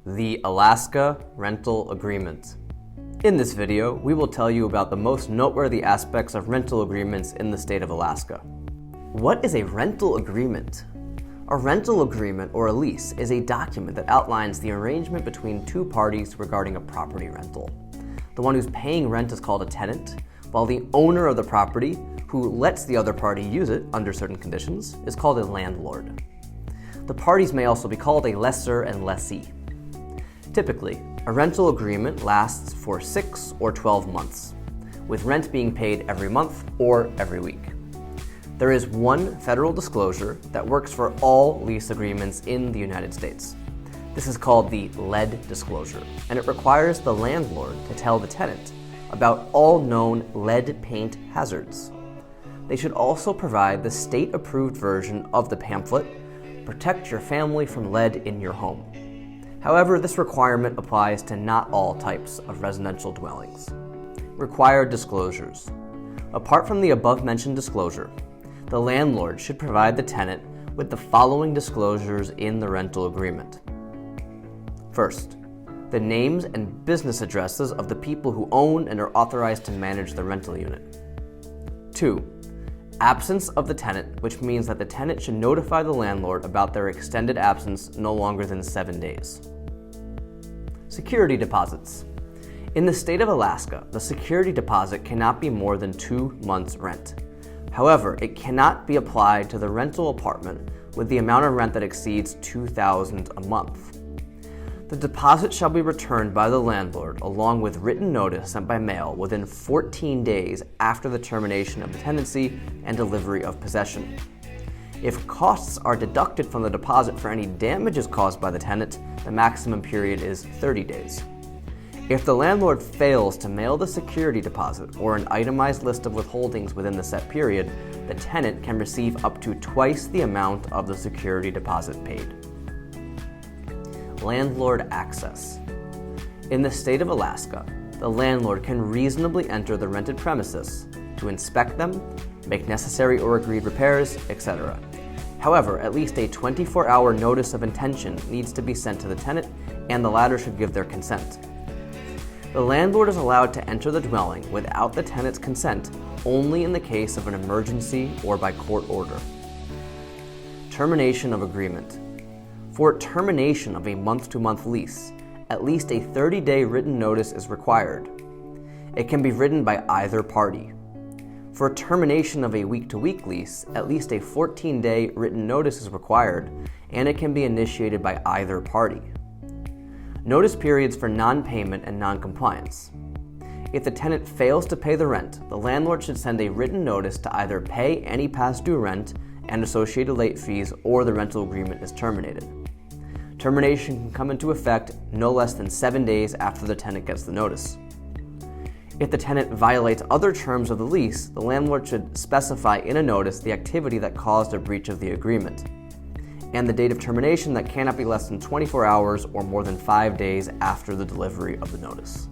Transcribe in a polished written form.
The Alaska Rental Agreement. In this video, we will tell you about the most noteworthy aspects of rental agreements in the state of Alaska. What is a rental agreement? A rental agreement, or a lease, is a document that outlines the arrangement between two parties regarding a property rental. The one who's paying rent is called a tenant, while the owner of the property, who lets the other party use it under certain conditions, is called a landlord. The parties may also be called a lessor and lessee. Typically, a rental agreement lasts for 6 or 12 months, with rent being paid every month or every week. There is one federal disclosure that works for all lease agreements in the United States. This is called the lead disclosure, and it requires the landlord to tell the tenant about all known lead paint hazards. They should also provide the state-approved version of the pamphlet, Protect Your Family from Lead in Your Home. However, this requirement applies to not all types of residential dwellings. Required disclosures. Apart from the above-mentioned disclosure, the landlord should provide the tenant with the following disclosures in the rental agreement. First, the names and business addresses of the people who own and are authorized to manage the rental unit. 2. Absence of the tenant, which means that the tenant should notify the landlord about their extended absence no longer than 7 days. Security deposits. In the state of Alaska, the security deposit cannot be more than 2 months' rent. However, it cannot be applied to the rental apartment with the amount of rent that exceeds $2,000 a month. The deposit shall be returned by the landlord along with written notice sent by mail within 14 days after the termination of the tenancy and delivery of possession. If costs are deducted from the deposit for any damages caused by the tenant, the maximum period is 30 days. If the landlord fails to mail the security deposit or an itemized list of withholdings within the set period, the tenant can receive up to twice the amount of the security deposit paid. Landlord access. In the state of Alaska, the landlord can reasonably enter the rented premises to inspect them, make necessary or agreed repairs, etc. However, at least a 24-hour notice of intention needs to be sent to the tenant, and the latter should give their consent. The landlord is allowed to enter the dwelling without the tenant's consent only in the case of an emergency or by court order. Termination of agreement. For termination of a month-to-month lease, at least a 30-day written notice is required. It can be written by either party. For termination of a week-to-week lease, at least a 14-day written notice is required, and it can be initiated by either party. Notice periods for non-payment and non-compliance. If the tenant fails to pay the rent, the landlord should send a written notice to either pay any past due rent and associated late fees, or the rental agreement is terminated. Termination can come into effect no less than 7 days after the tenant gets the notice. If the tenant violates other terms of the lease, the landlord should specify in a notice the activity that caused a breach of the agreement, and the date of termination that cannot be less than 24 hours or more than 5 days after the delivery of the notice.